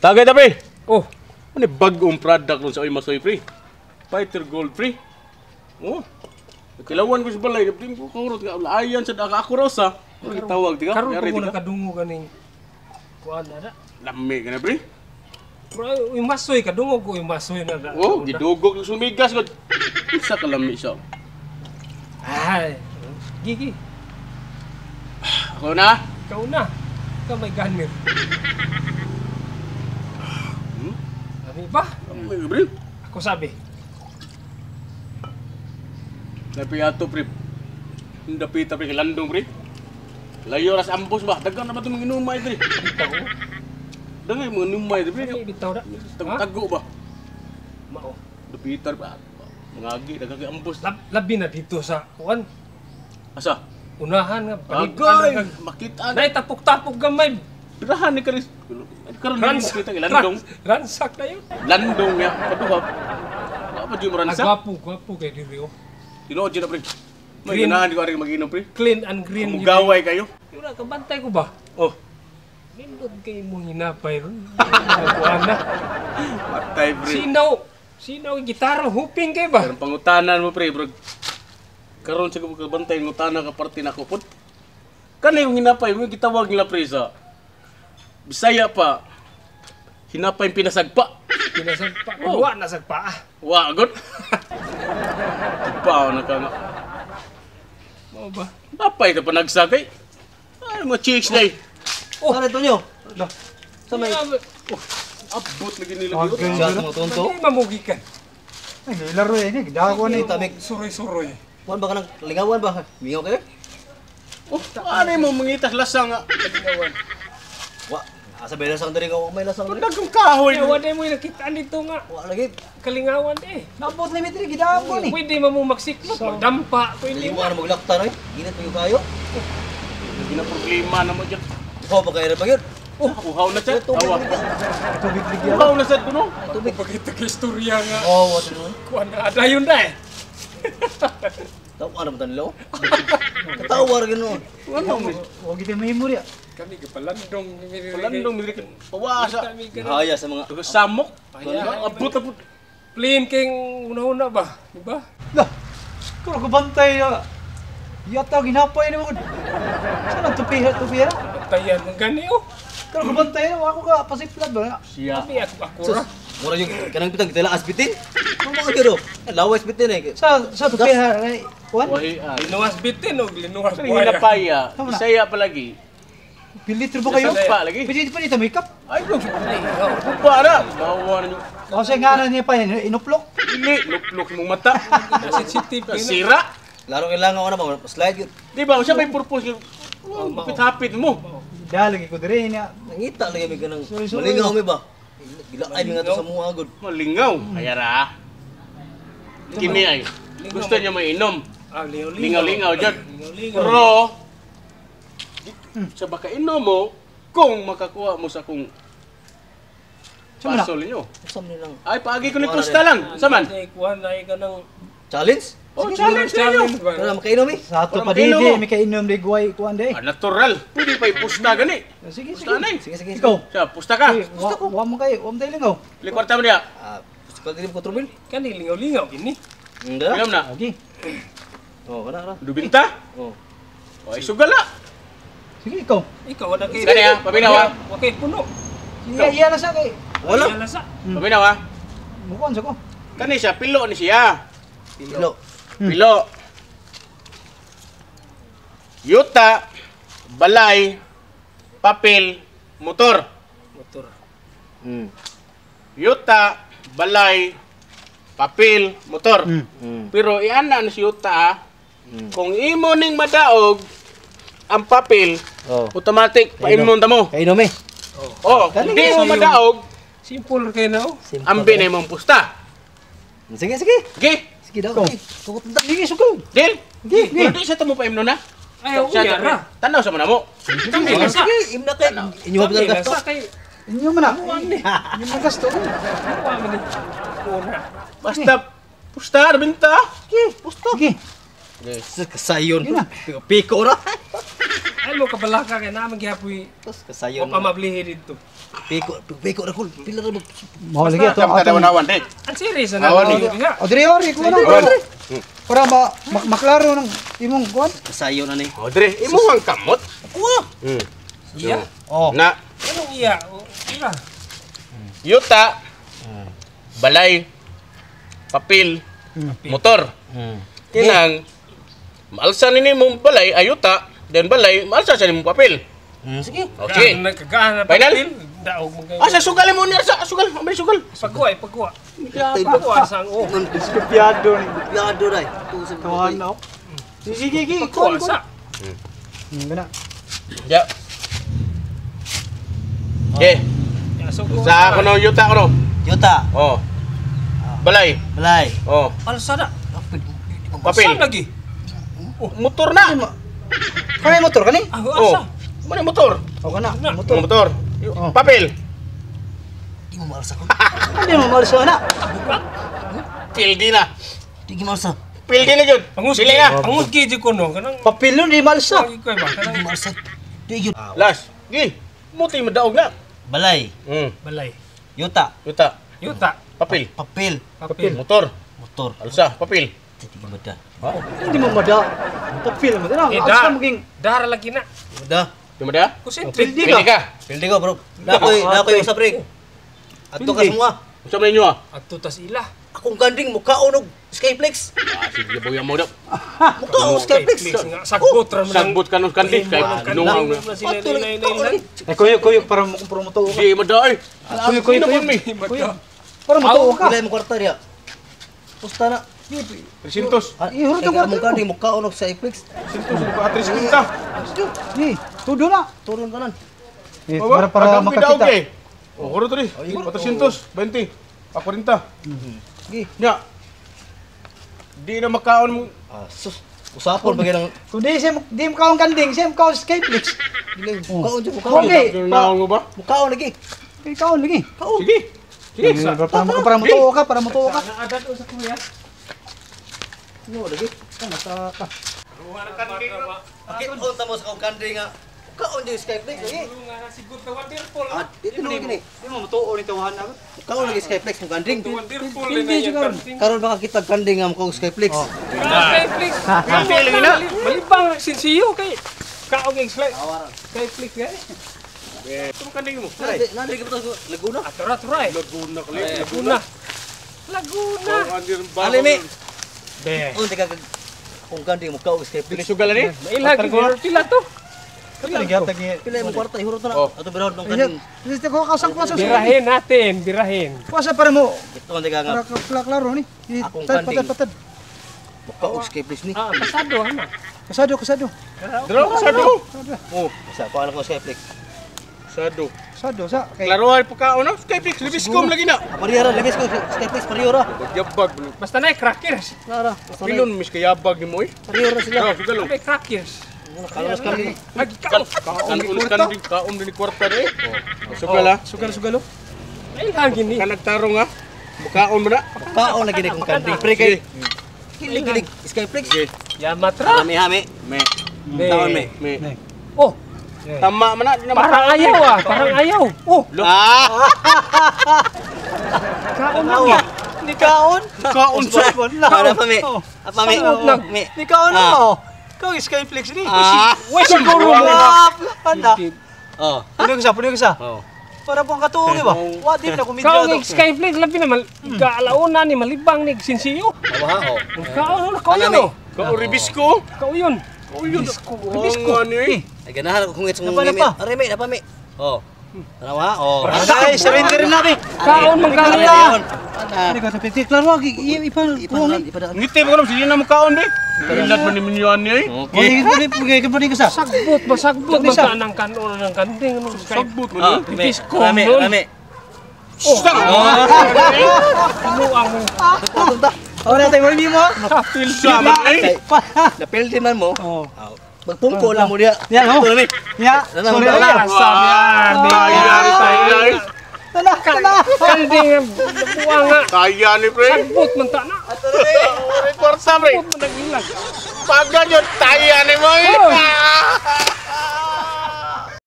Tagay ta, pre. Oh, Ano yung bagong product nun sa Oy Masoy, pre? Fighter Gold, pre. Oh. Kilawan ko sa balay. Napin ko kaurot nga. Ayan sa daka ako rosa. Ano itawag, tiga? karon Yari, ko tiga? nakadungo ganing kuan na. Lami ka na, pre. Bro, yung masoy kadungo ko yung masoy na. Oh, gidugok ng sumigas. Isa ka lami siya. Ay, gigi. Ako na. Ikaw na. Ikaw may ganir. Sabi ba? Lami ka, pre. Ako sabi. Napiato, pre. Dapita, pre. Landong, pre. Layo ras ambos ba? Dagan na ba itong inumay, pre? Bitaw. Dagan yung mga inumay, pre. Kani bitaw da. Tago ba? Mao. Dapita, ba? Mangagi, dagan kay ambos. Labi na dito sa kuan. Asa? Unahan nga. Agay! Makita na. Nay tapok-tapok gamay. Pirahan ni Karis. Karon na kita kay Landong. Ransak na yun. Landong ya. Kaduha. Apa di mo ransa? Gwapo kay diri oh. Tinuod dyan na, pre. May Green. ganahan di ko rin mag-inom, pre. Clean and green. Mugaway kayo. Yun na, kabantay ko ba? Oh, Nindot kayo mong hinapay ron. Kuan na. matay, pre. Sinaw yung gitara, huping kayo ba? Karon pangutanan mo, pre, bro. Karon sa kabantay ngutana ka parte na ko pod. Kani yung hinapay mo gitawag nila, pre, sa Bisaya pa. Hinapay pinasagpa. Pinasagpa. Oh. Wa na sagpa. Wa god. Pao na ka nga. Mao ba? Napay ka pa nagsagay. Ay, mga chicks na eh. Oh, ano ito nyo? Sa may... Abot lagi nila. Siya sa mga tonto? Hindi mamugikan. Ay, laro yan eh. Dako na Ano ito. tamik? Suroy-suroy. Kuhan ba ka ng lingawan ba? Mingaw kayo? Oh, ano mo mangitas lasang nga. Wa, asa ba yung lasang dari ka? May lasang dari? Dagang kahoy. Kaya wala mo yung nakita dito nga. Wa lagi. Kalingawan eh. Napot limit rin. Gidako ni. Pwede mo magsiklop. Magdampa. Pwede Hindi mo. mo ka na maglakta na eh. Ginit mo yung kayo. Hindi na problema na mo dyan. Uhaw pa kayo na pag yun. Uhaw na siya. Awa. Tubig ligyan. Uhaw na siya kuno. Tubig. Pag ito ka istorya nga. Oh, what yun? Kuan na. Adayon na eh. Tawa ka na ba tanilo? Katawa rin gano'n. Ano mo? Huwag ito memory ah. Kami kapalandong. Palandong mi pawasa. Haya sa mga... Tugas samok. Ayan. Abot. Plain king una-una ba? Diba? Lah. Kung ako bantay na. Yata ginapay na mo. Saan ang tupiha? Batayan ng gani oh. Kung ako bantay na. Ako ka pasiplat ba? Siya. Kami ako Sus, ra. mura yung kanang pitang kita lakas bitin. Ano mga kiro? Lawas bitin eh. Sa tupiha? Kuan? Wahi ay. Linuwas bitin o linuwas Kani buhaya. hinapaya. Tama na. Bisaya pa lagi. Pilitro ba kayo? Pa lagi. Pwede pa dito makeup. Ay, no. Kupa na. Bawa na nyo. Kasi nga na niya pa inuplok. Dili. Lukluk mong mata. Sensitive ka na. Sira. Laro kailangan ko na ba? Slide yun. Di ba? Siya may purpose yung hapit mo. Dahil lagi ko dire niya. Nangita lagi may ganang Sorry. malingaw may ba? Gila ay mga to sa mga agod. Malingaw. Kaya ra. Kini ay. Gusto niya mainom. Ah, lingaw-lingaw. Lingaw-lingaw dyan. Lingaw-lingaw. Pero, sa baka inom mo, kung makakuha mo sa kung Saan mo na? pasol nyo. Usam nilang Ay, paagi ko ni Pusta lang. Saman? Kuhan na ka ng... challenge? Oh, challenge ninyo. ba? Kana makainom eh. Sa ato Walang pa didi. pino mo. May kainom di guay. Kuan di. Ah, natural. Pwede pa ipusta gani. Sige, Pusta na eh. Sige sige. Ikaw. Siya, pusta ka. Wa mo kayo. Wa mo tayo lingaw. Likwarta mo niya. Ah, physical din ko trubin. Kani lingaw-lingaw gini. Hindi. Alam na. Lagi. Oh, kana. Dubinta. Oh. O, ay sugala. Sige, ikaw. Ikaw wala kay... Kani ah, paminaw ah. Wa kay puno. Iya na sa kay. Wala. Wala sa. Paminaw ah. Mukuan sa ko. Kani siya, pilo ni siya. Pilo. Pilo. Yuta, balay, papel, motor. Motor. Yuta, balay, papel, motor. Pero iana na si Yuta ah. Kung imo ning madaog ang papel, Oh. automatic paimnon ta mo. Kainom eh. Oh, kung di mo madaog, Simple kay na oh. ambi na imong pusta. Sige sige. Okay? Sige daw. Ikaw. Tukot na. Sige, sugal. Deal? Gi. Pero di siya ta mo paimnon na. Ayaw Siya uya ra. tanaw sa mana mo. Kami na sa. Sige, imna kay. Inyo ba Kami na gasto? sa kay... Inyo man na. Inyo man gasto. Kuha mo ni. Kuna. Basta pusta, binta. Sige, pusto. Sige. Kasayon. Piko ra. Ay mo kabalaka kay naman gihapoy. Tapos O kasayon. pamablihi dito. Piko ra kul. Pila ra mo. Mahal lagi ato. Sama kada manawan dik. Ang series na Awan, naman diha. O dire ori ko na. Para maklaro ng imong kuan. Kasayon na ni. O dire, imo ang kamot. Iya. Oh. Na Anong iya? O, ira. yuta. Balay. Papel. Motor. Kinang maalsa nini mong balay ayuta, then balay maalsa sa nimong papel. Sige. O sige. Nagkagaan na Final? papel. Daog mo kayo. Asa sugal mo ni sa sugal, may sugal. Pagkuha. Pagkuha sa ang o. Skupyado ni. Yado ray. Kawan na. Sige. Pagkuha sa. Bana. Ya. Okay. So, Sa ako no yuta ko no. Yuta. Oh. Balay. Balay. Oh. Alsa na. Papel. Saan lagi? Motor na. Kanay motor kani? Ah, Oh. asa? Mana motor? O kana. Motor. Motor. Papel. Di mo malsa ko. Hindi mo mahal sa ana. Pildi na. Di mo malsa. Pildi na jud. Pangus Sili na. Pangus gidi ko no. Kanang Papel nun di mahal sa. ikoy ba? Di Kanang malsa. Di yun. Last. Gi. Muti madaog na. Balay. balay. Yuta. Yuta. Yuta. Papel. Papel. Papel. Motor. Motor. Alsa. Papel. Di mo da. Hindi mo mada. Papel mo na. Eh, Asa da. maging Dara lagi na. Da. Di mo da? Kusentri. Pildi Pildi ka. Pildi ko bro. Nakoy usap rin. Ato ka Pildi. semua. Unsa man ninyo ah? At tutas ila. Akong ganding mukhaon og Skyflex. Ah, sige boy mo daw. Mukhaon og Skyflex. Sagbot ra man. Sagbot ka nung kandi kay nungang na. Pato lagi. ay kuyo para mo promoto ka. Di mo da ay. Kuyo. Para mo to ka. Bilay mo kwarta diya. Pusta na. 300. Ihurot ang Mong ganding mukhaon og Skyflex. 300 pa 350. Ni, tudo na. Turun kanan. Para makakita. Oh, kuro to di. 400, 20, 40. Gi. Nya. Di na makaon mo. Sus. Usapon bagay nang Kundi siya di mo kaong kanding, siya mo kaong Skyflix. bilay. Mukhaon jud mukhaon. Okay. Naon mo ba? Mukhaon lagi. Kay kaon lagi. Sige. Sige. Para mo to ka, para mo to ka. Adat o sa kuya. Ano lagi? Mata ka. Bakit on tamo sa kong ganding nga? Mukhaon jud Skyflex lagi. Nga na siguro ta wonderful. Ah, dito na gini. Di mo matuo ni tawahan na. Mukhaon lagi Skyflex mong ganding. Wonderful Pildi na juga. yan. Karon baka kita ganding nga mukhaon Skyflex. Skyflix. Pildi lagi na. Malibang sinsiyo kay kaog Skyflix. Skyflix kay. Ito mo kanding mo. Nari kita Laguna. Atura-turay. Laguna kali. Laguna. Laguna. Alimi. Be. On teka kung ganding mukhaon Skyflex. Sugal ni. Mailagi pila to. Kaya gyatag ni. Pilay mo kwarta ihurot na. Oh. Ato birahon nung ganding. Gusto ko kasang kwasa. Birahin natin, birahin. Kwasa para mo. Ito ang teka nga Para klaro ni. Akong kanding. Patad. mukhaon Skyflex ni. Ah, pasado ana. Kasado. Dro sado. Oh, sa ko alam ko Skyflex. Sado. Kasado sa. Kay Klaro ay pagkaon no. Skyflix libiskom lagi na. Parihara labis ko Skyflex parihara. Yabag. Basta na crackers. Clara. Pilon mis kayabag ni mo eh. Parihara sila. Sugal. May crackers. Kalos kami. Lagi ka. Kaon ulit kanding kaon din kwarta eh. Sugal ha. sugal. Mailagi ni. Kanag tarong ha. Bukaon mo na. Kaon lagi kong kanding. Pre kay. Kilig Skyflex. Sige. Yamatra. Hami. Me. Taon me. Me. Oh, Tama man na. Di na parang makaon. ayaw ah, parang ayaw. Oh, Ah! kaon lagi. Ni kaon. Kaon sa. Ano pa me? Apa me? Samot lang. Me. Ni kaon Ah. mo. Kau Skyflex ni. Ah. Wes siguro mo. Anda. Oh. Puno ka sa. Oh. Para pang katuong ba? Wa din na kumidyo Kaon to. Skyflex labi na galauna ni malibang ni sinsiyo. Awa oh. Kaon na kaon Ano, yun me? oh. Kaon ribisco. Kaon yun. Oh yun. Ribisco. Ang ani. Ay ganahan ako kung ito Napa, napa? Are me, napa me? Oh. Ano ha? Oh. Ay, surrender na bi. Kaon man kaon Ano na. yun? Ni ka tapiti klaro ipan Ipadaan, ipadaan. Ngiti mo naman sige na makaon di. Ilat man ni minyan ni ay. Okay. Pugay ka pa ka sa. Sagbot ba sagbot ba sa nang kanon ng kanding ano Skyflex. Sagbot mo Oh, ni. me. Ribisco, Rame, nun. rame. Ano ang Ora tayo mo mo. kapil Sama ay. Napildi man mo. Oh. Magpungko lang mo diya. Yan, oh. Ito na, me. Ya. Ano, Sorry wala. ya. sabi Ay. Tala. kanding buwa nga. Kaya ni pre. Sagbot man ta na. Report sa pre. Sagbot man nagilag. Pagka yun tayo ni mo.